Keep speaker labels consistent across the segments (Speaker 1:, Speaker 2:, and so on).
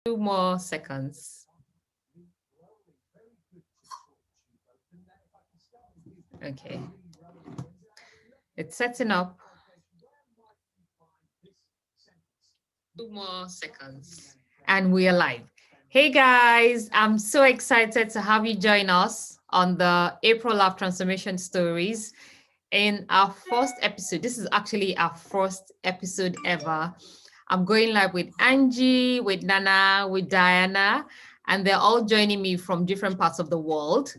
Speaker 1: 2 more seconds. Okay. It's setting up. 2 more seconds. And we are live. Hey guys, I'm so excited to have you join us on the April Love Transformation Stories. In our first episode, this is actually our first episode ever. I'm going live with Angie, with Nana, with Diana, and they're all joining me from different parts of the world.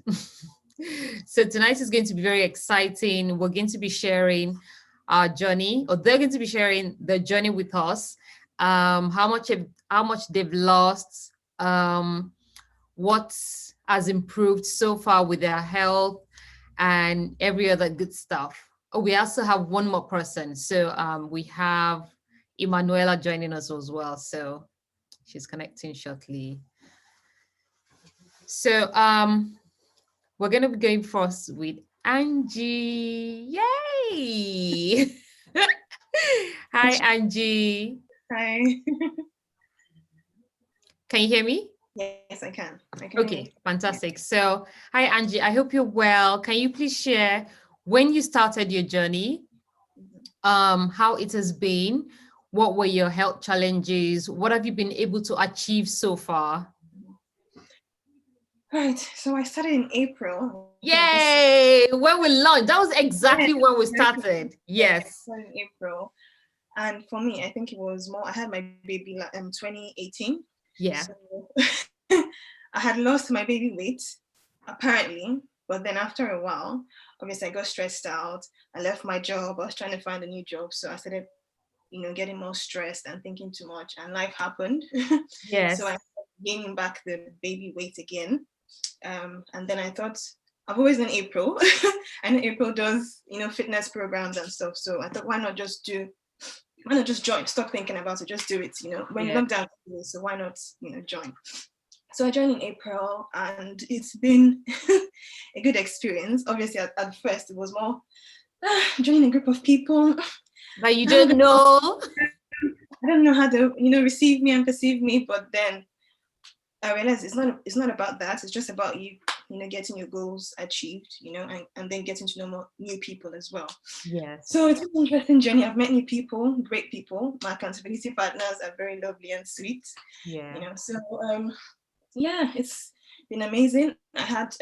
Speaker 1: So tonight is going to be very exciting. We're going to be sharing our journey, or they're going to be sharing the journey with us. How much they've lost, what has improved so far with their health, and every other good stuff. Oh, we also have one more person. So we have Emanuela joining us as well. So she's connecting shortly. So we're going to be going first with Angie. Yay! Hi, Angie.
Speaker 2: Hi.
Speaker 1: Can you hear me?
Speaker 2: Yes, I can.
Speaker 1: Okay, fantastic. So, hi, Angie. I hope you're well. Can you please share when you started your journey, how it has been, what were your health challenges, what have you been able to achieve so far?
Speaker 2: Right. So I started in April.
Speaker 1: Yay! When we launched, that was exactly when we started. Yes.
Speaker 2: In April. And for me, I think it was more, I had my baby in 2018.
Speaker 1: Yeah.
Speaker 2: So I had lost my baby weight, apparently. But then after a while, obviously I got stressed out. I left my job. I was trying to find a new job. So I started, getting more stressed and thinking too much. And life happened.
Speaker 1: Yes.
Speaker 2: So I started gaining back the baby weight again. And then I thought, I've always done April, and April does, fitness programs and stuff. So I thought, why not just join? Stop thinking about it, just do it. When you lockdown, so why not, join? So I joined in April, and it's been a good experience. Obviously, at first it was more joining a group of people
Speaker 1: that you don't know.
Speaker 2: I don't know how to, receive me and perceive me, but then I realized it's not about that. It's just about you, getting your goals achieved, and then getting to know more new people as well.
Speaker 1: Yes.
Speaker 2: So it's an interesting journey. I've met new people, great people. My accountability partners are very lovely and sweet.
Speaker 1: Yeah.
Speaker 2: So yeah, it's been amazing. I had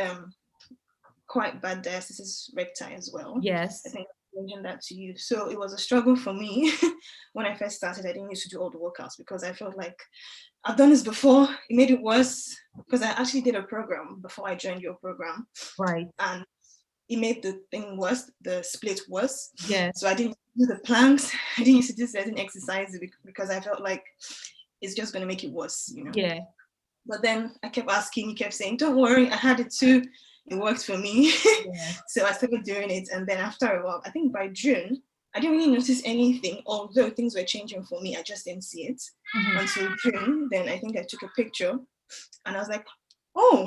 Speaker 2: quite bad diastasis recti as well.
Speaker 1: Yes.
Speaker 2: I think I mentioned that to you. So it was a struggle for me when I first started. I didn't used to do all the workouts because I felt like I've done this before. It made it worse because I actually did a program before I joined your program.
Speaker 1: Right.
Speaker 2: And it made the thing worse, the split worse.
Speaker 1: Yeah.
Speaker 2: So I didn't do the planks. I didn't used to do certain exercises because I felt like it's just going to make it worse,
Speaker 1: Yeah.
Speaker 2: But then I kept asking, you kept saying, don't worry, I had it too. It worked for me. Yeah. So I started doing it. And then after a while, I think by June, I didn't really notice anything, although things were changing for me. I just didn't see it until June. Then I think I took a picture and I was like, oh,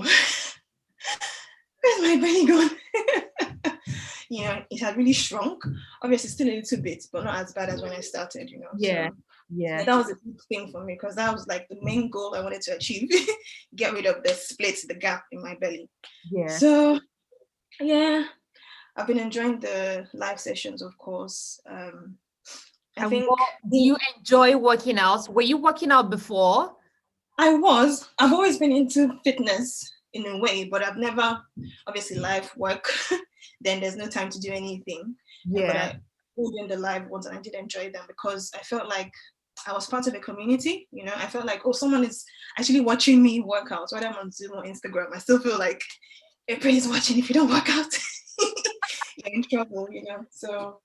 Speaker 2: where's my belly gone? It had really shrunk. Obviously, still a little bit, but not as bad as when I started,
Speaker 1: Yeah.
Speaker 2: So,
Speaker 1: yeah.
Speaker 2: That was a big thing for me because that was like the main goal I wanted to achieve. Get rid of the split, the gap in my belly.
Speaker 1: Yeah.
Speaker 2: So, yeah, I've been enjoying the live sessions, of course. I think.
Speaker 1: Do you enjoy working out? Were you working out before?
Speaker 2: I've always been into fitness in a way, but I've never, obviously, life work. Then there's no time to do anything.
Speaker 1: Yeah.
Speaker 2: But I was doing the live ones and I did enjoy them because I felt like I was part of a community. I felt like, oh, someone is actually watching me work out, whether I'm on Zoom or Instagram. I still feel like everybody's watching. If you don't work out, you're in trouble, So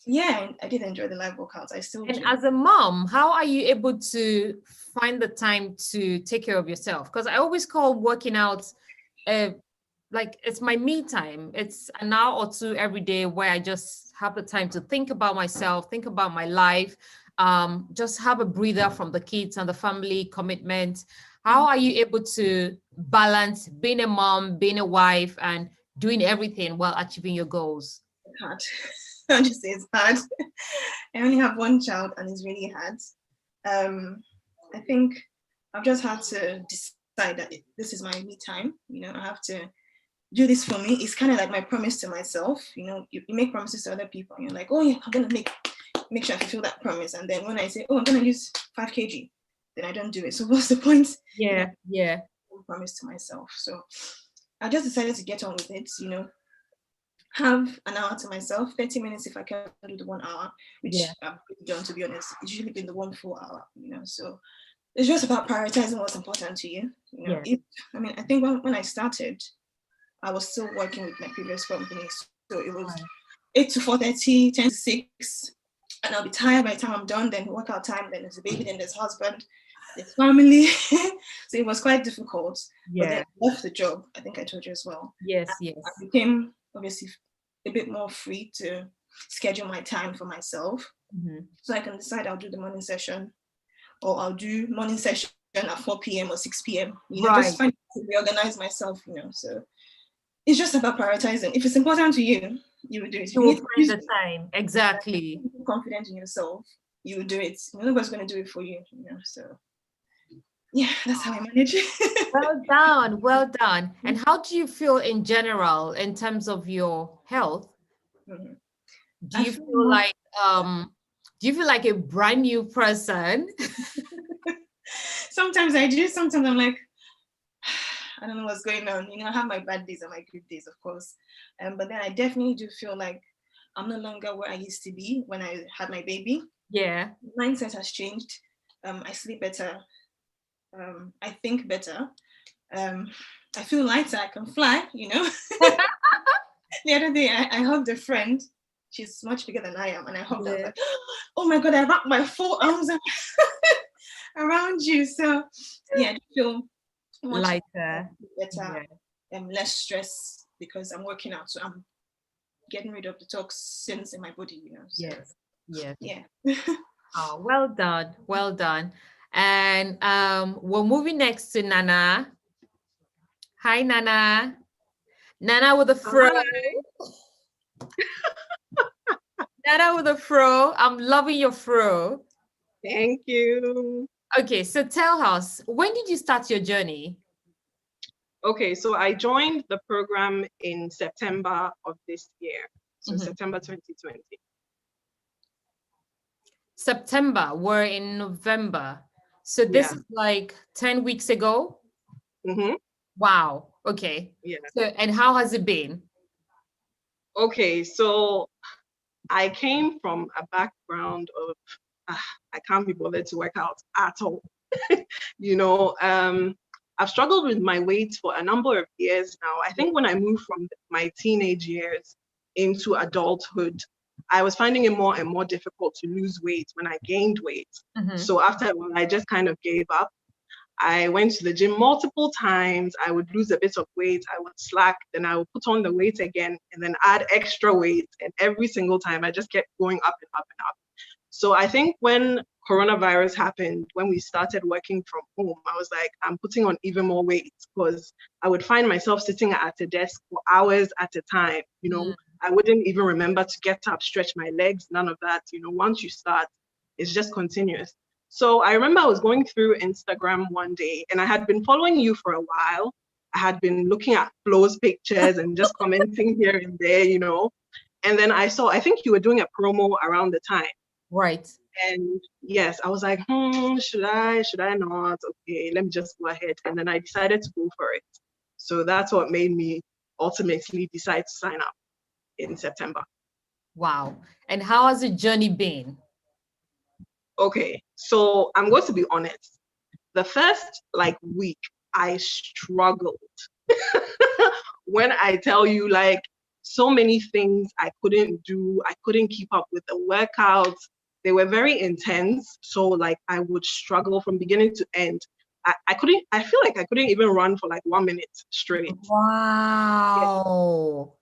Speaker 2: yeah, I did enjoy the live workouts. I still do.
Speaker 1: And as a mom, how are you able to find the time to take care of yourself? Because I always call working out like it's my me time. It's an hour or two every day where I just have the time to think about myself, think about my life, just have a breather from the kids and the family commitment. How are you able to balance being a mom, being a wife, and doing everything while achieving your goals?
Speaker 2: It's hard. I'll just say it's hard. I only have one child and it's really hard. I think I've just had to decide that this is my me time. I have to do this for me. It's kind of like my promise to myself. You make promises to other people, and you're like, oh yeah, I'm gonna make sure I fulfill that promise. And then when I say, oh, I'm gonna lose 5 kg, then I don't do it. So what's the point?
Speaker 1: Yeah, yeah.
Speaker 2: Promise to myself. So I just decided to get on with it. Have an hour to myself, 30 minutes if I can do the 1 hour, which I've done, to be honest. It's usually been the 1 full hour. So it's just about prioritizing what's important to you. I think when I started, I was still working with my previous company. So it was 8 to 4:30, 10 to 6. And I'll be tired by the time I'm done. Then workout time, then there's a baby, then there's husband, there's family. So it was quite difficult. But then I left the job. I think I told you as well.
Speaker 1: Yes.
Speaker 2: I became obviously a bit more free to schedule my time for myself. So I can decide I'll do the morning session, or I'll do morning session at 4 p.m. or 6 p.m. Just find to reorganize myself, So it's just about prioritizing. If it's important to you, you will do it.
Speaker 1: You will find the time. Exactly.
Speaker 2: If you're confident in yourself, you will do it. Nobody's going to do it for you, So yeah, that's how I manage it.
Speaker 1: Well done. And how do you feel in general in terms of your health? Do you feel like a brand new person?
Speaker 2: Sometimes I do. Sometimes I'm like, I don't know what's going on. I have my bad days and my good days, of course. But then I definitely do feel like I'm no longer where I used to be when I had my baby.
Speaker 1: Yeah.
Speaker 2: Mindset has changed. I sleep better. I think better. I feel lighter. I can fly, The other day, I hugged a friend. She's much bigger than I am. And I hugged her. I was like, oh my God, I wrapped my 4 arms around you. So yeah, I feel much
Speaker 1: lighter,
Speaker 2: better, less stress because I'm working out. So I'm getting rid of the toxins in my body, So,
Speaker 1: yes.
Speaker 2: Yeah.
Speaker 1: Oh, well done. Well done. And we're moving next to Nana. Hi, Nana. Nana with a fro. Nana with a fro. I'm loving your fro.
Speaker 3: Thank you.
Speaker 1: Okay, so tell us, when did you start your journey?
Speaker 3: Okay, so I joined the program in September of this year. So September 2020.
Speaker 1: September, we're in November. So this is like 10 weeks ago? Wow. Okay.
Speaker 3: Yeah.
Speaker 1: So, and how has it been?
Speaker 3: Okay, so I came from a background of, I can't be bothered to work out at all. I've struggled with my weight for a number of years now. I think when I moved from my teenage years into adulthood, I was finding it more and more difficult to lose weight when I gained weight. So after a while, I just kind of gave up. I went to the gym multiple times. I would lose a bit of weight. I would slack, then I would put on the weight again and then add extra weight. And every single time I just kept going up and up and up. So I think when coronavirus happened, when we started working from home, I was like, I'm putting on even more weight because I would find myself sitting at a desk for hours at a time. I wouldn't even remember to get up, stretch my legs, none of that. Once you start, it's just continuous. So I remember I was going through Instagram one day and I had been following you for a while. I had been looking at Flo's pictures and just commenting here and there, And then I think you were doing a promo around the time.
Speaker 1: Right.
Speaker 3: And yes, I was like, should I not? Okay, let me just go ahead. And then I decided to go for it. So that's what made me ultimately decide to sign up in September.
Speaker 1: Wow. And how has the journey been?
Speaker 3: Okay, so I'm going to be honest. The first week, I struggled. When I tell you so many things I couldn't do, I couldn't keep up with the workouts. They were very intense. So I would struggle from beginning to end. I feel like I couldn't even run for 1 minute straight.
Speaker 1: Wow.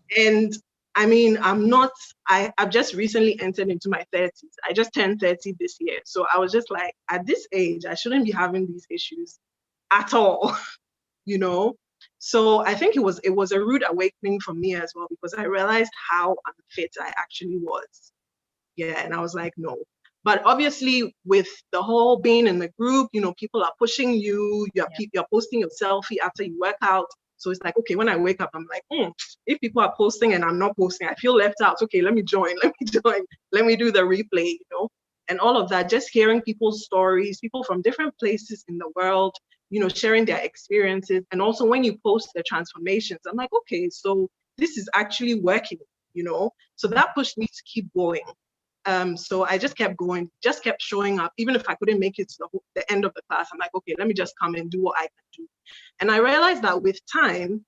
Speaker 3: Yeah. And I mean, I've just recently entered into my 30s. I just turned 30 this year. So I was just like, at this age, I shouldn't be having these issues at all, So I think it was a rude awakening for me as well, because I realized how unfit I actually was. Yeah, and I was like, no. But obviously, with the whole being in the group, people are pushing you. You're posting your selfie after you work out. So it's like, okay, when I wake up, I'm like, if people are posting and I'm not posting, I feel left out. Okay, let me join. Let me do the replay, and all of that. Just hearing people's stories, people from different places in the world, sharing their experiences. And also when you post the transformations, I'm like, okay, so this is actually working, So that pushed me to keep going. So I just kept going, just kept showing up. Even if I couldn't make it to the end of the class, I'm like, okay, let me just come and do what I can do. And I realized that with time,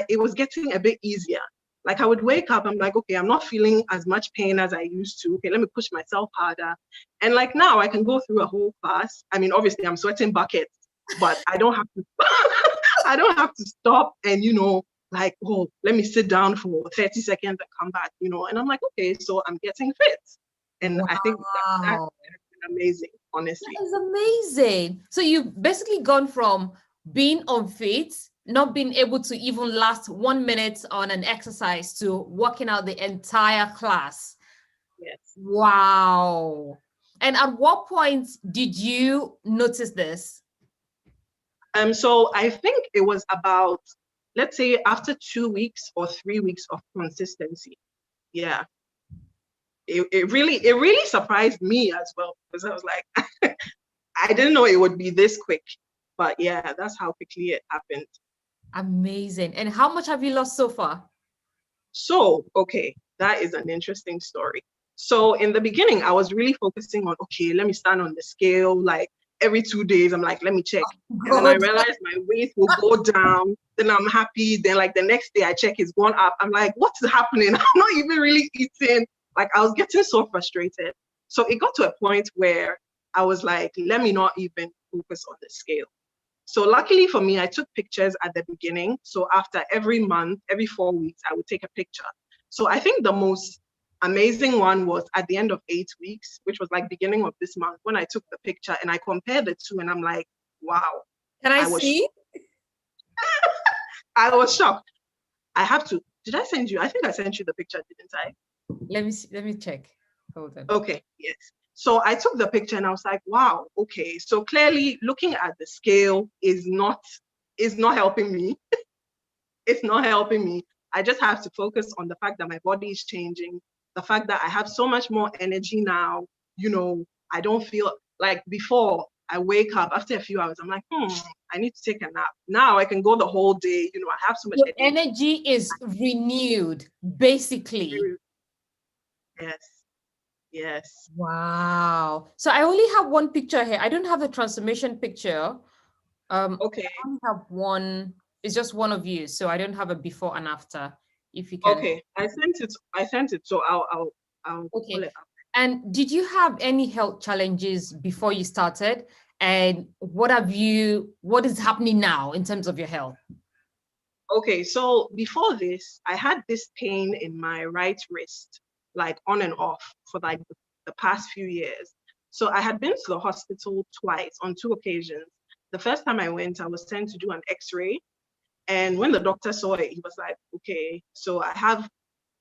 Speaker 3: it was getting a bit easier. Like I would wake up, I'm like, okay, I'm not feeling as much pain as I used to. Okay, let me push myself harder. And like now I can go through a whole class. I mean, obviously I'm sweating buckets, but I don't have to, I don't have to stop and, like, oh, let me sit down for 30 seconds and come back, and I'm like, okay, so I'm getting fit. And I think that's amazing, honestly.
Speaker 1: That is amazing. So you've basically gone from being unfit, not being able to even last 1 minute on an exercise, to working out the entire class.
Speaker 3: Yes.
Speaker 1: Wow. And at what point did you notice this?
Speaker 3: So I think it was about, let's say, after 2 weeks or 3 weeks of consistency. Yeah. It really surprised me as well, because I was like, I didn't know it would be this quick. But yeah, that's how quickly it happened.
Speaker 1: Amazing. And how much have you lost so far?
Speaker 3: So, okay, that is an interesting story. So in the beginning, I was really focusing on, okay, let me stand on the scale. Like every 2 days, I'm like, let me check. And then I realized my weight will go down. Then I'm happy. Then like the next day I check, it's gone up. I'm like, what's happening? I'm not even really eating. Like I was getting so frustrated. So it got to a point where I was like, let me not even focus on the scale. So luckily for me, I took pictures at the beginning. So after every month, every 4 weeks, I would take a picture. So I think the most amazing one was at the end of 8 weeks, which was like beginning of this month, when I took the picture and I compared the two, and I'm like, wow.
Speaker 1: Can I see?
Speaker 3: I was shocked. I have to. Did I send you? I think I sent you the picture, didn't I?
Speaker 1: Let me see. Let me check. Hold on.
Speaker 3: Okay, yes. So I took the picture and I was like, wow, okay. So clearly looking at the scale is not helping me. It's not helping me. I just have to focus on the fact that my body is changing, the fact that I have so much more energy now. I don't feel like before. I wake up after a few hours, I'm like, I need to take a nap. Now I can go the whole day. I have so much
Speaker 1: energy is renewed, basically.
Speaker 3: Yes.
Speaker 1: Wow. So I only have one picture here. I don't have the transformation picture.
Speaker 3: Okay.
Speaker 1: I only have one. It's just one of you. So I don't have a before and after. If you can.
Speaker 3: Okay. I sent it. So I'll
Speaker 1: okay.
Speaker 3: pull it up.
Speaker 1: And did you have any health challenges before you started? And what is happening now in terms of your health?
Speaker 3: Okay, so before this, I had this pain in my right wrist, like on and off for like the past few years. So I had been to the hospital twice on 2 occasions. The first time I went, I was sent to do an X-ray. And when the doctor saw it, he was like, okay, so I have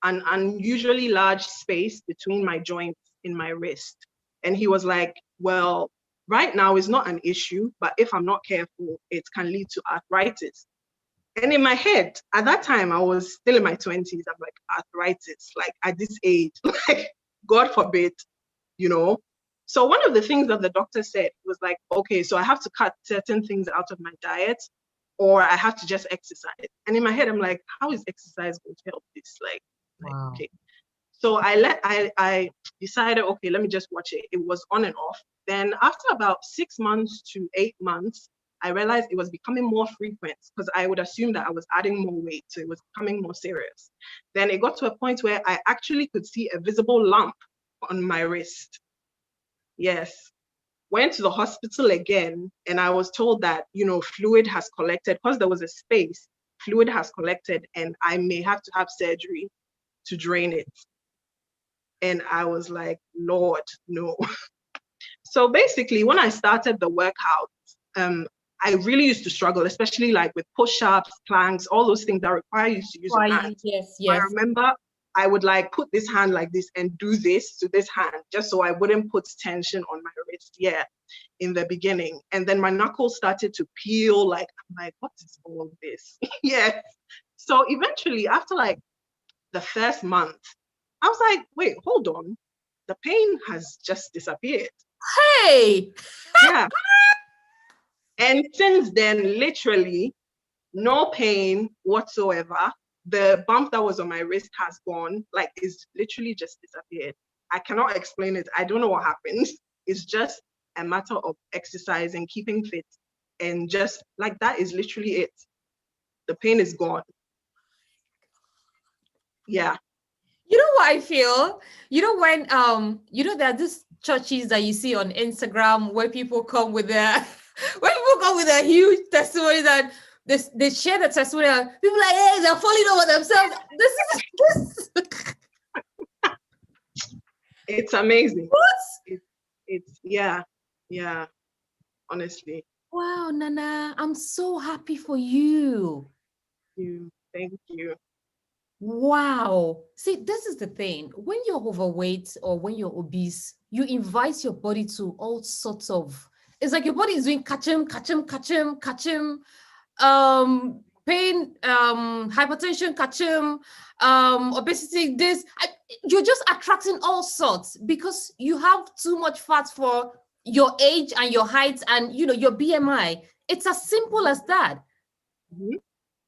Speaker 3: an unusually large space between my joints in my wrist. And he was like, well, right now is not an issue, but if I'm not careful, it can lead to arthritis. And in my head, at that time, I was still in my 20s. I'm like, arthritis, like at this age, like, God forbid, So one of the things that the doctor said was like, okay, so I have to cut certain things out of my diet, or I have to just exercise. And in my head, I'm like, how is exercise going to help this?
Speaker 1: Wow.
Speaker 3: Okay. So I decided, okay, let me just watch it. It was on and off. Then after about 6 months to 8 months, I realized it was becoming more frequent, because I would assume that I was adding more weight. So it was becoming more serious. Then it got to a point where I actually could see a visible lump on my wrist. Yes. Went to the hospital again, and I was told that, fluid has collected, because there was a space, fluid has collected, and I may have to have surgery to drain it. And I was like, Lord, no. So basically, when I started the workout, I really used to struggle, especially like with push-ups, planks, all those things that require you to use your hands.
Speaker 1: Yes.
Speaker 3: I remember I would like put this hand like this and do this to this hand, just so I wouldn't put tension on my wrist. Yeah, in the beginning. And then my knuckles started to peel. Like, I'm like, what is all this? Yeah. So eventually, after like the first month, I was like, wait, hold on. The pain has just disappeared.
Speaker 1: Hey.
Speaker 3: Yeah. And since then, literally, no pain whatsoever. The bump that was on my wrist has gone, like it's literally just disappeared. I cannot explain it. I don't know what happened. It's just a matter of exercising, keeping fit, and just like that is literally it. The pain is gone. Yeah.
Speaker 1: You know what I feel? You know when there are these churches that you see on Instagram where people come with their when people come with a huge testimony that they share the testimony and people are like, hey, they're falling over themselves. This is this.
Speaker 3: It's amazing.
Speaker 1: What?
Speaker 3: It's yeah, honestly.
Speaker 1: Wow, Nana, I'm so happy for you.
Speaker 3: Thank you.
Speaker 1: Wow. See, this is the thing. When you're overweight or when you're obese, you invite your body to all sorts of, it's like your body is doing kachim, kachim, kachim, kachim, pain, hypertension, kachim, obesity, you're just attracting all sorts because you have too much fat for your age and your height and, your BMI. It's as simple as that.
Speaker 3: Mhm.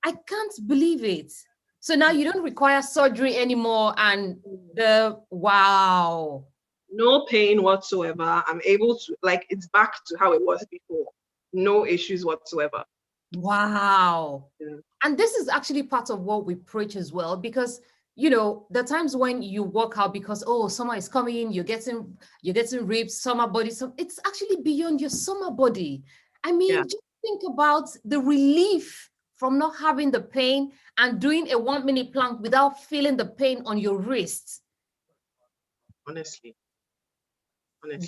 Speaker 1: I can't believe it. So now you don't require surgery anymore. And wow.
Speaker 3: No pain whatsoever. I'm able to, like, it's back to how it was before. No issues whatsoever.
Speaker 1: Wow.
Speaker 3: Yeah.
Speaker 1: And this is actually part of what we preach as well, because the times when you work out because summer is coming, you're getting ripped, summer body. So it's actually beyond your summer body. I mean,
Speaker 3: Yeah.
Speaker 1: just think about the relief from not having the pain and doing a 1-minute plank without feeling the pain on your wrist.
Speaker 3: Honestly.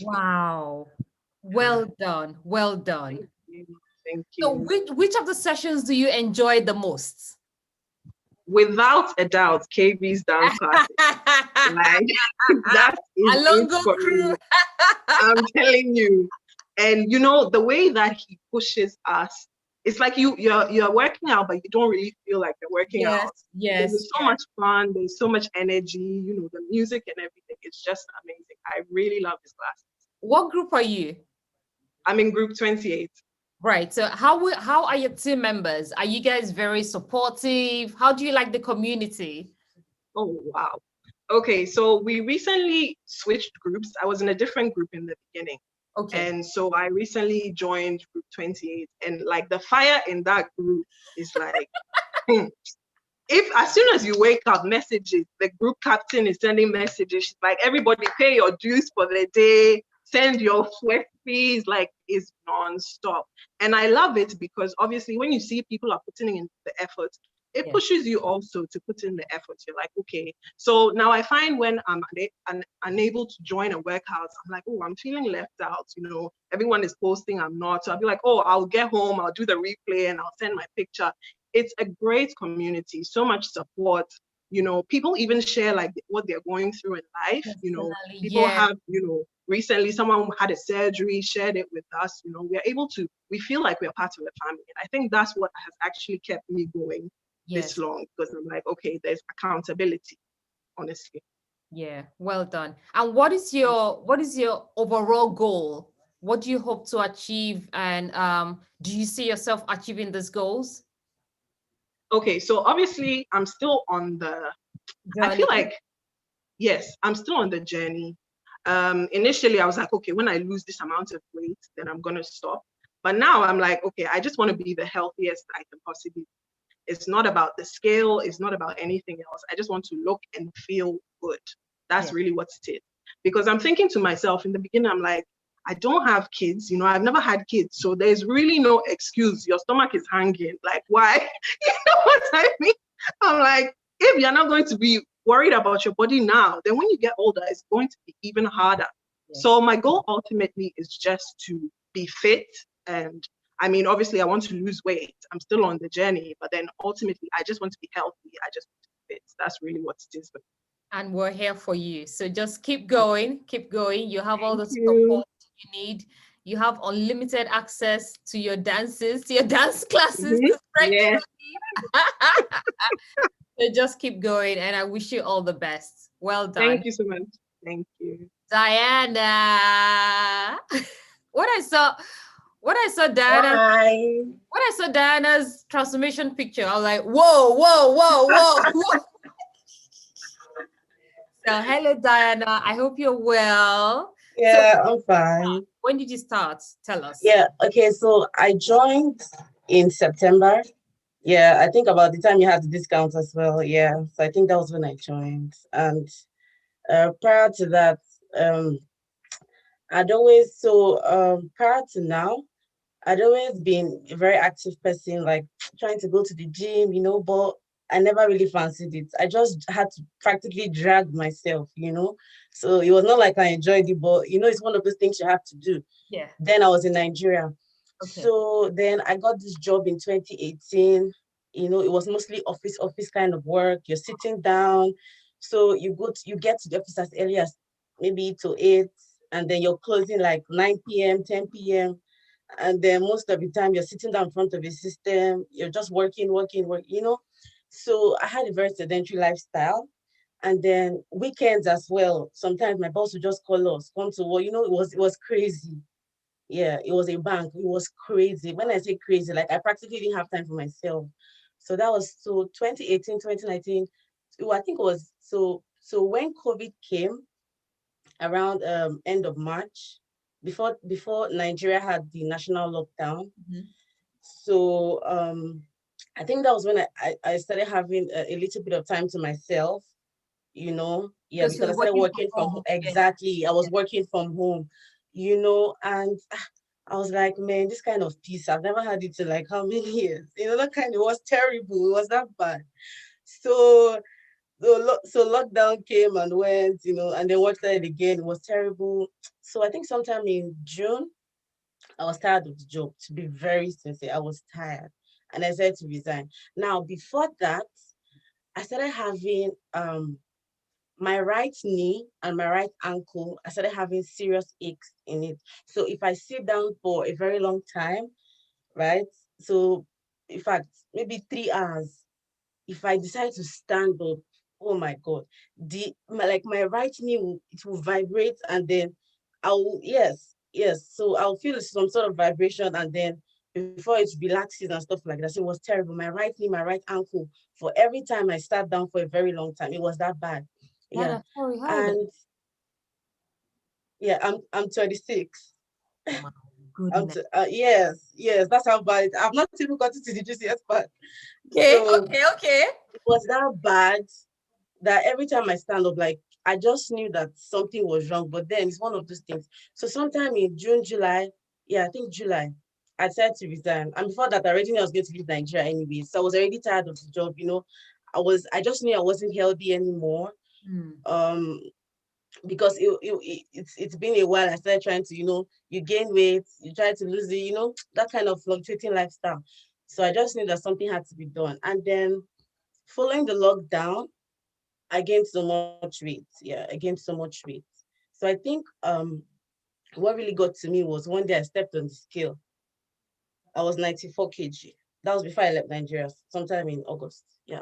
Speaker 1: Wow. Well done. Well done.
Speaker 3: Thank
Speaker 1: So
Speaker 3: you.
Speaker 1: which of the sessions do you enjoy the most?
Speaker 3: Without a doubt, KB's dance classes. Like, that is it
Speaker 1: Alongo
Speaker 3: for
Speaker 1: crew.
Speaker 3: me. I'm telling you. And the way that he pushes us, it's like you're working out, but you don't really feel like you're working out.
Speaker 1: Yes.
Speaker 3: There's so much fun, there's so much energy, the music and everything. It's just amazing. I really love his classes.
Speaker 1: What group are you?
Speaker 3: I'm in group 28.
Speaker 1: Right. So how are your team members? Are you guys very supportive? How do you like the community?
Speaker 3: Oh, wow. Okay, so we recently switched groups. I was in a different group in the beginning.
Speaker 1: Okay.
Speaker 3: And so I recently joined group 28. And like the fire in that group is like, if as soon as you wake up, messages, the group captain is sending messages. She's like, everybody pay your dues for the day, send your sweat fees, like it's nonstop. And I love it because obviously when you see people are putting in the effort, it pushes you also to put in the effort. You're like, okay. So now I find when I'm unable to join a workout, I'm like, oh, I'm feeling left out. Everyone is posting, I'm not. So I'll be like, oh, I'll get home, I'll do the replay and I'll send my picture. It's a great community, so much support. People even share like what they're going through in life. People have, recently someone had a surgery, shared it with us. We feel like we're part of the family. And I think that's what has actually kept me going this long, because I'm like, okay, there's accountability, honestly.
Speaker 1: Yeah, well done. And what is your overall goal? What do you hope to achieve? And do you see yourself achieving these goals?
Speaker 3: Okay, so obviously I'm still on the journey. I feel like, yes, I'm still on the journey. Initially I was like, okay, when I lose this amount of weight, then I'm gonna stop. But now I'm like, okay, I just want to be the healthiest I can possibly be. It's not about the scale, it's not about anything else. I just want to look and feel good. That's really what it is. Because I'm thinking to myself in the beginning, I'm like, I don't have kids, I've never had kids. So there's really no excuse. Your stomach is hanging. Like, why? You know what I mean? I'm like, if you're not going to be worried about your body now, then when you get older, it's going to be even harder. So my goal ultimately is just to be fit. And I mean, obviously I want to lose weight. I'm still on the journey, but then ultimately I just want to be healthy. I just want to be fit. That's really what it is.
Speaker 1: and we're here for you. So just keep going, keep going. You have all
Speaker 3: Thank
Speaker 1: the
Speaker 3: you.
Speaker 1: support you need. You have unlimited access to your dances, to your dance classes,
Speaker 3: Mhm.
Speaker 1: to spread the
Speaker 3: Yes.
Speaker 1: routine. So just keep going, and I wish you all the best. Well done,
Speaker 3: Thank you so much. Thank you.
Speaker 1: Diana. When I saw, when I saw Diana,
Speaker 4: Hi.
Speaker 1: when I saw Diana's transformation picture, I was like, whoa, whoa, whoa, whoa, whoa. So hello, Diana. I hope you're well. So
Speaker 4: Yeah, I'm fine.
Speaker 1: when did you start? Tell us.
Speaker 4: Yeah, okay, so I joined in September. Yeah, I think about the time you had the discount as well. Yeah, so I think that was when I joined. And prior to that, um, prior to now, I'd always been a very active person, like trying to go to the gym, but I never really fancied it. I just had to practically drag myself, So it was not like I enjoyed it, but it's one of those things you have to do.
Speaker 1: Yeah.
Speaker 4: Then I was in Nigeria.
Speaker 1: Okay.
Speaker 4: So then I got this job in 2018. It was mostly office kind of work. You're sitting down. So you get to the office as early as maybe to 8, and then you're closing like 9 p.m., 10 p.m. And then most of the time you're sitting down in front of a system, you're just working. So I had a very sedentary lifestyle. And then weekends as well. Sometimes my boss would just call us, come to work. It was crazy. Yeah, it was a bank. It was crazy. When I say crazy, like I practically didn't have time for myself. So that was 2018, 2019. I think it was so when COVID came around end of March, before Nigeria had the national lockdown.
Speaker 1: Mhm.
Speaker 4: So I think that was when I started having a little bit of time to myself, yeah,
Speaker 1: Because
Speaker 4: because
Speaker 1: you're
Speaker 4: I started
Speaker 1: working from
Speaker 4: working from
Speaker 1: home. Yeah.
Speaker 4: exactly. I was working from home, and I was like, man, this kind of peace, I've never had it in like how many years? That kind, it was terrible. It was that bad. So so lockdown came and went, and then work started again. It was terrible. So I think sometime in June, I was tired of the job. To be very sincere, I was tired, and I said to resign. Now, before that, I started having my right knee and my right ankle. I started having serious aches in it. So if I sit down for a very long time, right? So in fact, maybe 3 hours. If I decide to stand up, oh my God, like my right knee will vibrate, and then yes. So I'll feel some sort of vibration, and then before it relaxes and stuff like that. So it was terrible. My right knee, my right ankle, for every time I sat down for a very long time, it was that bad. Yeah.
Speaker 1: Diana, sorry, how old are
Speaker 4: And yeah, I'm 26.
Speaker 1: you? My goodness.
Speaker 4: Yes, that's how bad. I've not even gotten to the juiciest part.
Speaker 1: Okay,
Speaker 4: So
Speaker 1: okay, okay.
Speaker 4: it was that bad that every time I stand up, like I just knew that something was wrong. But then it's one of those things. So sometime in June, July, yeah, I think July, I decided to resign. And before that, I already knew I was going to leave Nigeria anyway. So I was already tired of the job. I just knew I wasn't healthy anymore.
Speaker 1: Hmm.
Speaker 4: Um, because it's been a while. I started trying to, you gain weight, you try to lose it, that kind of fluctuating lifestyle. So I just knew that something had to be done. And then following the lockdown, I gained so much weight. Yeah, I gained so much weight. So I think what really got to me was one day I stepped on the scale. I was 94 kg. That was before I left Nigeria, sometime in August. Yeah,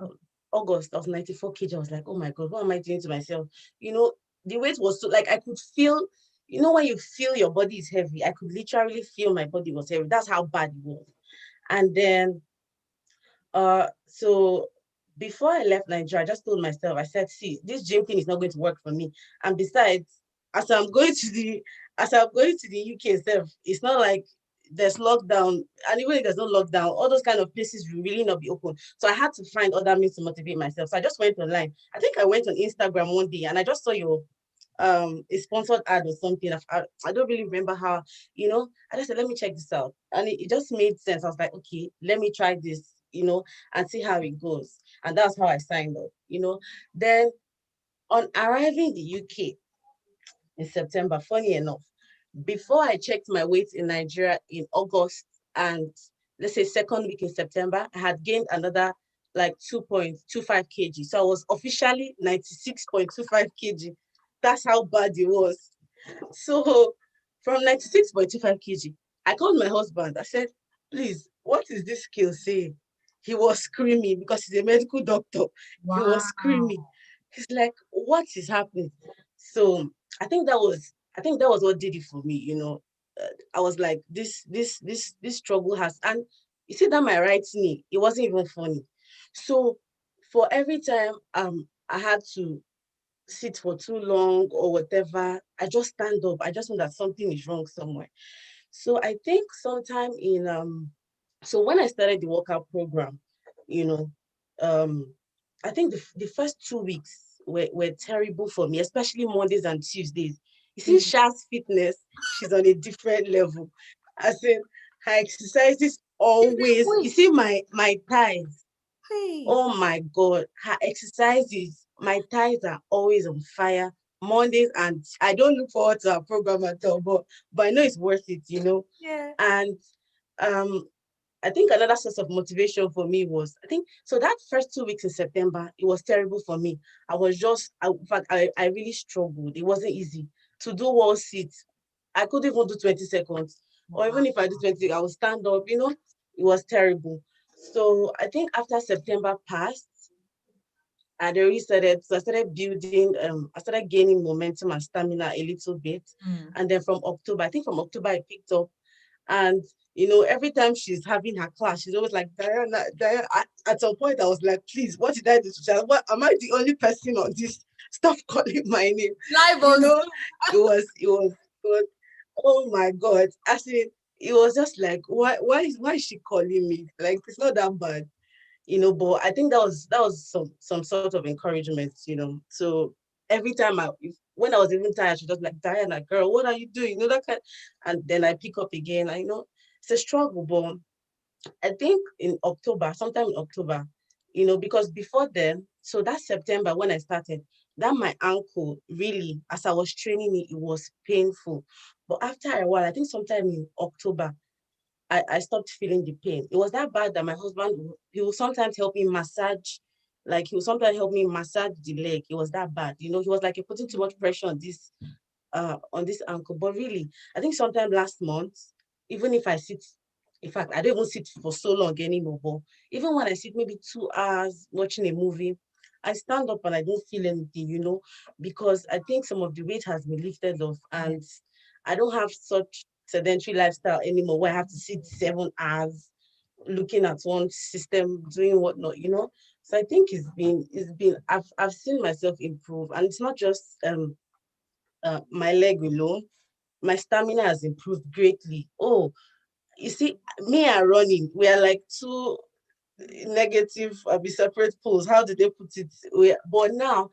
Speaker 4: August. I was 94 kg. I was like, oh my God, what am I doing to myself? You know, the weight was so, like, I could feel, when you feel your body is heavy, I could literally feel my body was heavy. That's how bad it was. And then so before I left Nigeria, I just told myself, I said, see, this gym thing is not going to work for me. And besides, as I'm going to the as I'm going to the UK itself, it's not like there's lockdown. And even if there's no lockdown, all those kind of places will really not be open. So I had to find other means to motivate myself. So I just went online. I think I went on Instagram one day and I just saw your a sponsored ad or something. I don't really remember how, I just said, let me check this out. And it just made sense. I was like, okay, let me try this, and see how it goes. And that's how I signed up. Then on arriving in the UK in September, funny enough, before I checked my weight in Nigeria in August and let's say second week in September, I had gained another like 2.25 kg. So I was officially 96.25 kg. That's how bad it was. So from 96.25 kg, I called my husband. I said, please, what is this scale saying? He was screaming because he's a medical doctor. He
Speaker 1: Wow.
Speaker 4: was screaming. He's like, what is happening? So I think that was what did it for me, I was like, this struggle has, and you see that my right knee, it wasn't even funny. So for every time I had to sit for too long or whatever, I just stand up. I just know that something is wrong somewhere. So I think sometime in so when I started the workout program, you know, um I think the first 2 weeks were terrible for me, especially Mondays and Tuesdays. You see,
Speaker 1: Mm.
Speaker 4: Shaz fitness, she's on a different level. I said her exercises always, you
Speaker 1: Wait,
Speaker 4: see my thighs.
Speaker 1: hey.
Speaker 4: Oh my God, her exercises, my thighs are always on fire. Mondays, and I don't look forward to her program at all, but I know it's worth it.
Speaker 1: Yeah.
Speaker 4: And um, I think another source of motivation for me was, I think, so that first 2 weeks in September, it was terrible for me. In fact, I really struggled. It wasn't easy to do wall sit. I couldn't even do 20 seconds. Or
Speaker 1: Wow.
Speaker 4: even if I do 20, I would stand up. It was terrible. So I think after September passed, I started building, I started gaining momentum and stamina a little bit.
Speaker 1: Mm.
Speaker 4: And then from October, I think from October, I picked up. And, every time she's having her class, she's always like, Diana, Diana. At some point, I was like, please, what did I do to child? What, am I the only person on this? Stop calling my name.
Speaker 1: Live
Speaker 4: You
Speaker 1: on
Speaker 4: know,
Speaker 1: Zoom.
Speaker 4: it was, oh my God. Actually, it was just like, why is she calling me? Like, it's not that bad. But I think that was some sort of encouragement. So every time when I was even tired, she was like, Diana, girl, what are you doing? That kind, and then I pick up again. It's a struggle, but I think in October, sometime in October, because before then, so that September when I started, that my ankle really, as I was training it was painful. But after a while, I think sometime in October, I stopped feeling the pain. It was that bad that my husband, he will sometimes help me massage, like he will sometimes help me massage the leg. It was that bad. He was like, you're putting too much pressure on this ankle. But really, I think sometime last month, even if I sit, in fact, I don't even sit for so long anymore. But even when I sit maybe 2 hours watching a movie, I stand up and I don't feel anything, because I think some of the weight has been lifted off,
Speaker 1: Yeah.
Speaker 4: and I don't have such sedentary lifestyle anymore where I have to sit 7 hours looking at one system, doing whatnot. So I think I've seen myself improve, and it's not just my leg alone. My stamina has improved greatly. Oh, you see, me and running, we are like two negative, be separate poles. How did they put it? But now,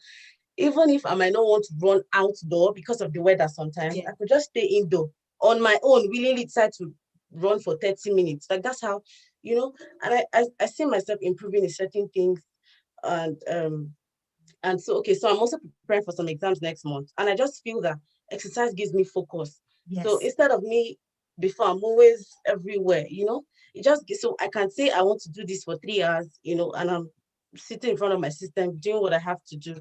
Speaker 4: even if I might not want to run outdoor because of the weather sometimes,
Speaker 1: Yeah.
Speaker 4: I could just stay indoor on my own, willingly decide to run for 30 minutes. Like that's how, and I see myself improving in certain things. And so, okay, so I'm also preparing for some exams next month. And I just feel that exercise gives me focus. So
Speaker 1: Yes.
Speaker 4: instead of me before, I'm always everywhere. It just so I can say I want to do this for 3 hours, and I'm sitting in front of my system doing what I have to do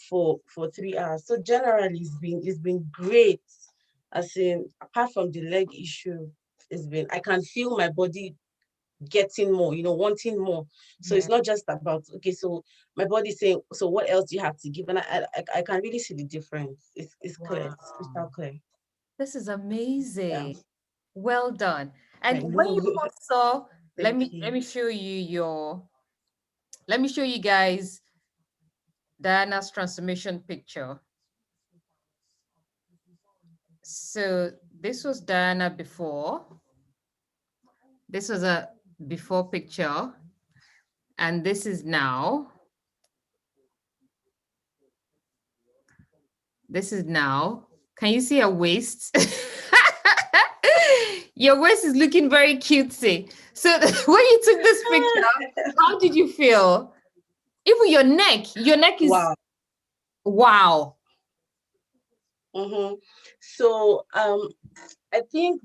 Speaker 4: for 3 hours. So generally it's been great. As in, apart from the leg issue, I can feel my body getting more, wanting more. So it's
Speaker 1: Yeah.
Speaker 4: not just about, okay, so my body's saying, so what else do you have to give? And I can really see the difference. It's clear,
Speaker 1: Wow.
Speaker 4: it's crystal clear.
Speaker 1: This is
Speaker 4: Yeah,
Speaker 1: amazing. Well done.
Speaker 4: I
Speaker 1: And when
Speaker 4: know.
Speaker 1: you first saw, let
Speaker 4: Thank
Speaker 1: me let
Speaker 4: you.
Speaker 1: me show you let me show you guys Diana's transformation picture. So this was Diana before. This was a before picture, and this is now. This is now. Can you see her waist? Your waist is looking very cutesy. So when you took this picture, how did you feel? Even your neck is
Speaker 4: Wow.
Speaker 1: wow.
Speaker 4: Mm-hmm. So I think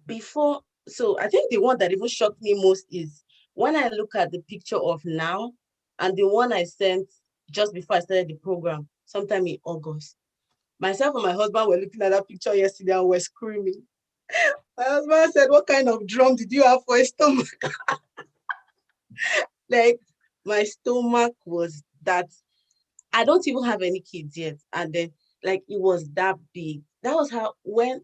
Speaker 4: before, so I think the one that even shocked me most is When I look at the picture of now and the one I sent just before I started the program, sometime in August, myself and my husband were looking at that picture yesterday and were screaming. My husband said, "What kind of drum did you have for a stomach?" Like, my stomach was that. I don't even have any kids yet. And then, like, it was that big. That was how, when,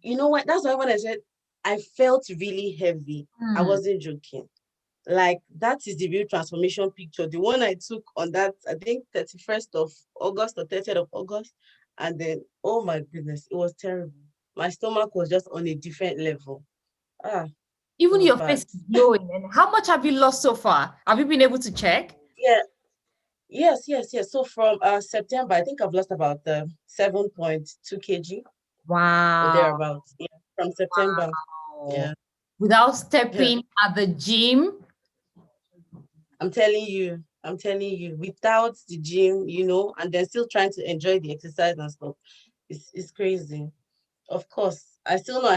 Speaker 4: you know what? That's why when I said I felt really heavy, I
Speaker 1: Hmm.
Speaker 4: wasn't joking. Like, that is the real transformation picture. The one I took on that, I think, 31st of August or 30th of August. And then, oh my goodness, it was terrible. My stomach was just on a different level. Ah, it
Speaker 1: Even
Speaker 4: was
Speaker 1: your face
Speaker 4: bad.
Speaker 1: is glowing. And how much have you lost so far? Have you been able to check?
Speaker 4: Yeah, yes. So from September, I think I've lost about 7.2 kg or
Speaker 1: Wow.
Speaker 4: thereabouts. Yeah, from September.
Speaker 1: Wow.
Speaker 4: Yeah,
Speaker 1: Without
Speaker 4: yeah.
Speaker 1: stepping at the gym.
Speaker 4: I'm telling you, without the gym, and then still trying to enjoy the exercise and stuff, it's crazy. Of course, I still know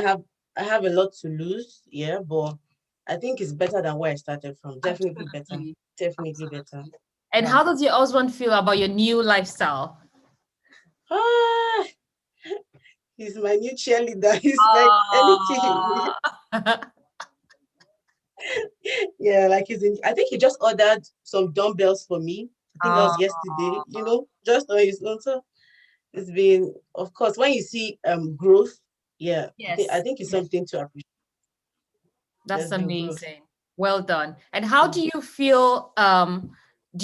Speaker 4: I have a lot to lose, yeah, but I think it's better than where I started from. Definitely better.
Speaker 1: Absolutely.
Speaker 4: Definitely better.
Speaker 1: Absolutely. And
Speaker 4: Yeah.
Speaker 1: how does your husband feel about your new lifestyle?
Speaker 4: Ah, he's my new cheerleader. He's like anything.
Speaker 1: Ah.
Speaker 4: Yeah, like I think he just ordered some dumbbells for me. I think that
Speaker 1: Ah.
Speaker 4: was yesterday, just on his own. So it's been, of course, when you see growth, yeah, I
Speaker 1: Yes.
Speaker 4: think it's
Speaker 1: Yes.
Speaker 4: something to appreciate.
Speaker 1: That's
Speaker 4: There's been growth.
Speaker 1: amazing. Well done. And how
Speaker 4: Mm.
Speaker 1: do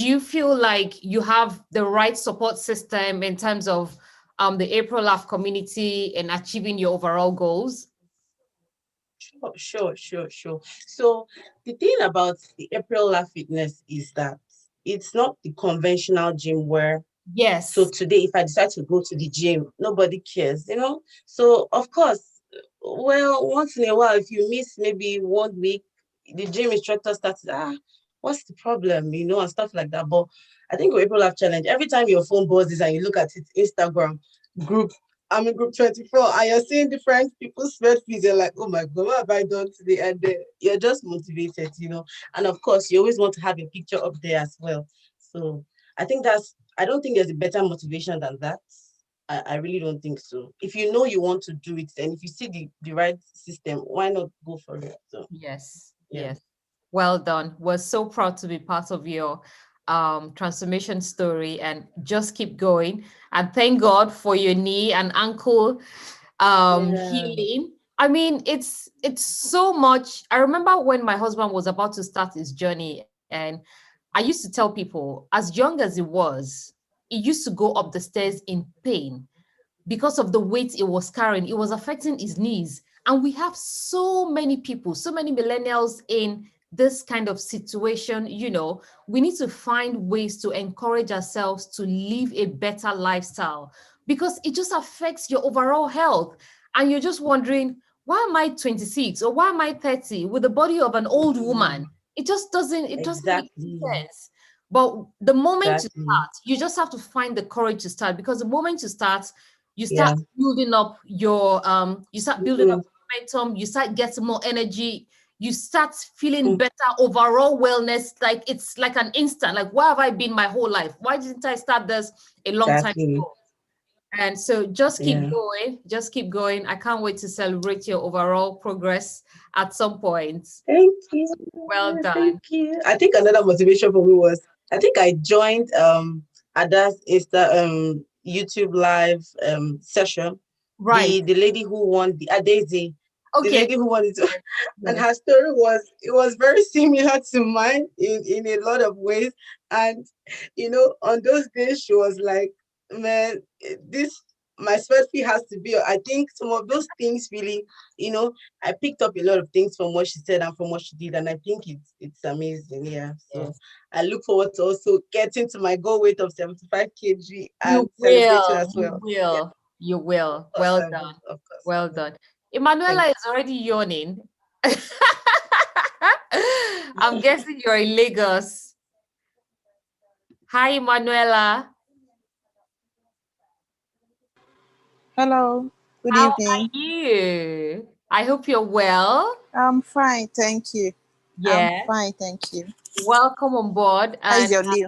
Speaker 1: you feel like you have the right support system in terms of the April Laugh community and achieving your overall goals?
Speaker 4: Sure. So the thing about the April Laugh Fitness is that it's not the conventional gym where, so
Speaker 1: Yes.
Speaker 4: today, if I decide to go to the gym, nobody cares. So, of course, well, once in a while, if you miss maybe 1 week, the gym instructor starts, what's the problem, and stuff like that. But I think with April Life Challenge, every time your phone buzzes and you look at it, Instagram group, I'm in group 24, and you're seeing different people's sweat feeds, you're like, oh my God, what have I done today? And you're just motivated. And of course, you always want to have a picture up there as well. So I think I don't think there's a better motivation than that. I really don't think so. If you know you want to do it, and if you see the right system, why not go for it? So
Speaker 1: Yes.
Speaker 4: yeah.
Speaker 1: Yes. Well done. We're so proud to be part of your transformation story, and just keep going. And thank God for your knee and ankle
Speaker 4: Yeah.
Speaker 1: healing. I mean, it's so much. I remember when my husband was about to start his journey, and I used to tell people, as young as it was, he used to go up the stairs in pain because of the weight it was carrying. It was affecting his knees. And we have so many people, so many millennials in this kind of situation. We need to find ways to encourage ourselves to live a better lifestyle, because it just affects your overall health. And you're just wondering, why am I 26 or why am I 30 with the body of an old woman? It doesn't make
Speaker 4: Exactly.
Speaker 1: sense. But the moment you
Speaker 4: Exactly.
Speaker 1: start, you just have to find the courage to start, because the moment you start, you start
Speaker 4: Yeah.
Speaker 1: building up you start building up
Speaker 4: Mhm.
Speaker 1: momentum, you start getting more energy, you start feeling
Speaker 4: Mm.
Speaker 1: better overall wellness. Like, it's like an instant, like, where have I been my whole life? Why didn't I start this a long time
Speaker 4: Exactly.
Speaker 1: ago? And so
Speaker 4: Yeah.
Speaker 1: just keep going. I can't wait to celebrate your overall progress at some point.
Speaker 4: Thank you.
Speaker 1: Well
Speaker 4: Thank
Speaker 1: done.
Speaker 4: you. I think another motivation for me was, I think I joined Ada's YouTube live session.
Speaker 1: Right.
Speaker 4: The lady who won the Daisy, the
Speaker 1: Okay.
Speaker 4: lady who won it,
Speaker 1: Yes,
Speaker 4: and
Speaker 1: yes.
Speaker 4: her story was very similar to mine in a lot of ways. And on those days she was like, man, this my sweat fee has to be. I think some of those things really, I picked up a lot of things from what she said and from what she did, and I think it's amazing. Yeah. So
Speaker 1: Yes.
Speaker 4: I look forward to also getting to my goal weight of 75 kg
Speaker 1: You
Speaker 4: and celebrating
Speaker 1: will.
Speaker 4: as
Speaker 1: You
Speaker 4: well. Yeah,
Speaker 1: will. You will.
Speaker 4: of course
Speaker 1: Well
Speaker 4: I will.
Speaker 1: done.
Speaker 4: Of course I
Speaker 1: Well
Speaker 4: will.
Speaker 1: done.
Speaker 4: Thank
Speaker 1: Emanuela is already yawning. I'm guessing you're in Lagos. Hi, Emanuela.
Speaker 5: Hello, good
Speaker 1: How are
Speaker 5: evening.
Speaker 1: you? I hope you're well.
Speaker 5: I'm fine, thank you.
Speaker 1: Yeah.
Speaker 5: fine, thank you.
Speaker 1: Welcome on board.
Speaker 5: How is
Speaker 1: And
Speaker 5: your day?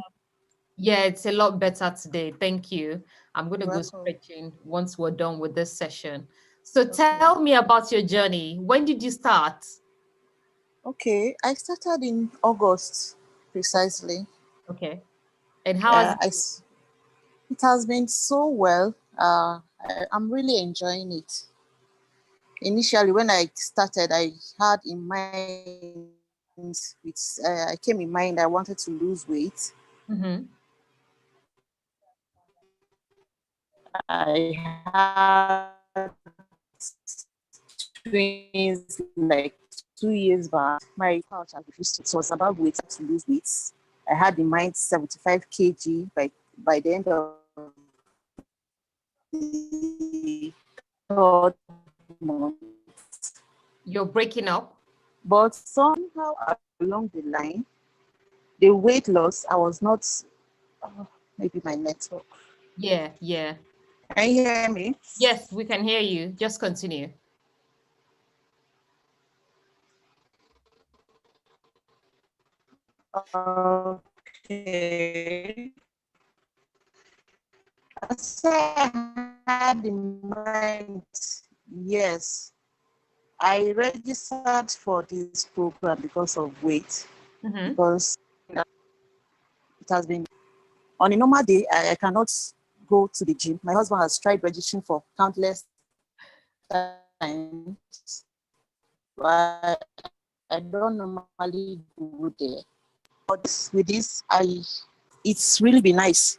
Speaker 1: yeah, it's a lot better today. Thank you. I'm going to
Speaker 5: You're
Speaker 1: go
Speaker 5: welcome.
Speaker 1: stretching once we're done with this session. So
Speaker 5: Okay.
Speaker 1: tell me about your journey. When did you start?
Speaker 5: Okay, I started in August precisely.
Speaker 1: Okay. And how has it been?
Speaker 5: It has been so well. I'm really enjoying it. Initially, when I started, I had in mind, I came in mind I wanted to lose weight.
Speaker 1: Mm-hmm.
Speaker 5: I had twins like 2 years back. My pouch has refused to. It was about weight to lose weight. I had in mind 75 kg by the end of the third month.
Speaker 1: You're breaking up?
Speaker 5: But somehow along the line, the weight loss, I was not, maybe my network.
Speaker 1: Yeah, yeah.
Speaker 5: Can you hear me?
Speaker 1: Yes, we can hear you. Just continue.
Speaker 5: Okay. I said I had in mind, yes, I registered for this program because of weight,
Speaker 1: Mm-hmm.
Speaker 5: because it has been on a normal day, I cannot go to the gym. My husband has tried registering for countless times, but I don't normally go there. But with this, it's really been nice.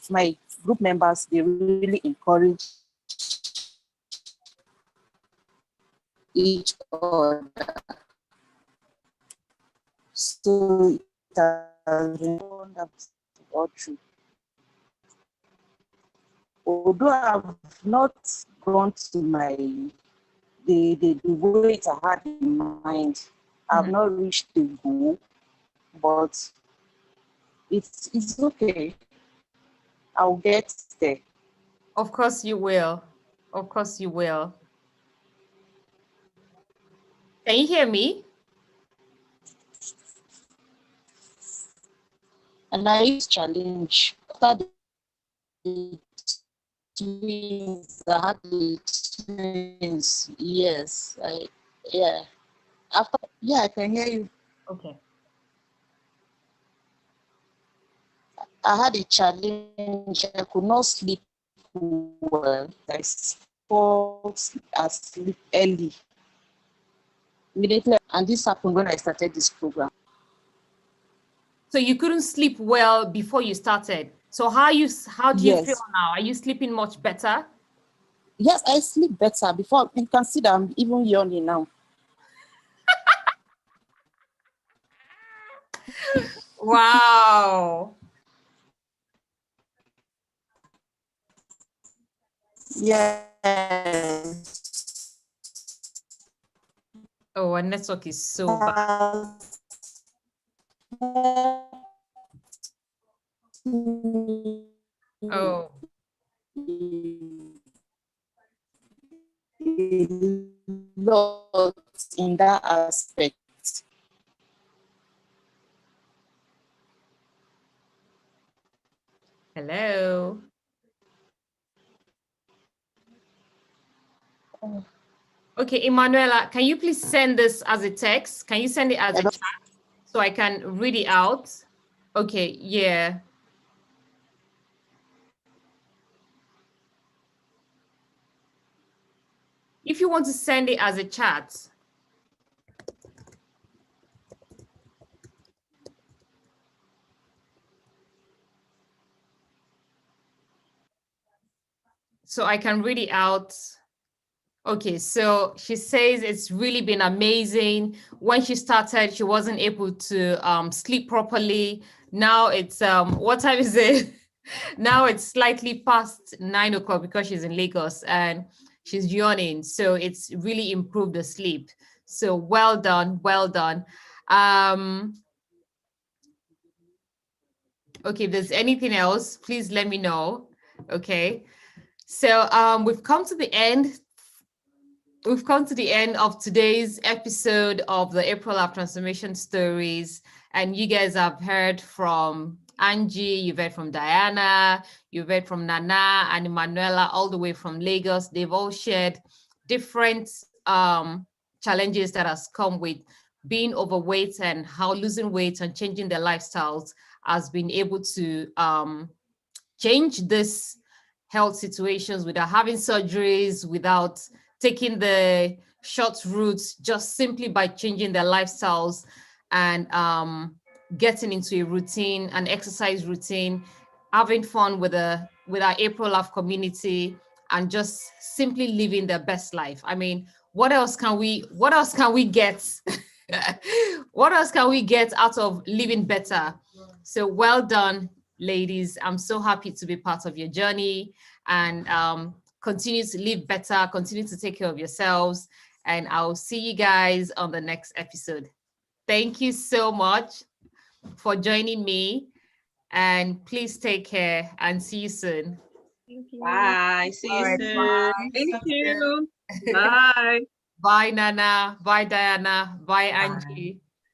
Speaker 5: My group members, they really encourage each other. So it has been wonderful all through. Although I've not gone to the weight I had in mind, I've
Speaker 1: Mm-hmm.
Speaker 5: not reached the goal, but it's okay. I'll get there.
Speaker 1: Of course you will. Of course you will. Can you hear me?
Speaker 5: And I use challenge after the twins. I had the twins. Yes, yeah. After, yeah, I can hear you.
Speaker 1: Okay.
Speaker 5: I had a challenge. I could not sleep well. I fall asleep early immediately, and this happened when I started this program.
Speaker 1: So you couldn't sleep well before you started. So how do you feel
Speaker 5: Yes,
Speaker 1: now? Are you sleeping much better?
Speaker 5: yes, I sleep better before. You can see that I'm even yawning now.
Speaker 1: Wow.
Speaker 5: Yes.
Speaker 1: Oh, our network is so bad. Oh,
Speaker 5: A lot in that aspect.
Speaker 1: hello. Okay, Emanuela, can you please send this as a text? Can you send it as a
Speaker 5: Hello?
Speaker 1: chat so I can read it out? Okay, yeah. If you want to send it as a chat, so I can read it out. Okay, so she says it's really been amazing. When she started, she wasn't able to sleep properly. Now it's what time is it? Now it's slightly past 9 o'clock because she's in Lagos and she's yawning. So it's really improved the sleep. So well done, well done. Um, okay, if there's anything else, please let me know. Okay. So we've come to the end we've come to the end of today's episode of the April Love Transformation Stories. And you guys have heard from Angie, you've heard from Diana, you've heard from Nana and Emanuela, all the way from Lagos. They've all shared different challenges that has come with being overweight and how losing weight and changing their lifestyles has been able to change this health situations without having surgeries, without taking the short routes, just simply by changing their lifestyles and getting into a routine, an exercise routine, having fun with our April Love community, and just simply living their best life. I mean, what else can we get? What else can we get out of living better? So well done, ladies. I'm so happy to be part of your journey, and continue to live better, continue to take care of yourselves. And I'll see you guys on the next episode. Thank you so much for joining me. And please take care and see you soon.
Speaker 2: Thank you.
Speaker 3: Bye. See
Speaker 1: All
Speaker 3: you
Speaker 1: right,
Speaker 3: soon.
Speaker 1: bye.
Speaker 3: Thank
Speaker 2: Sounds good.
Speaker 3: you. Bye.
Speaker 1: Bye, Nana. Bye, Diana. Bye,
Speaker 4: Bye.
Speaker 1: Angie.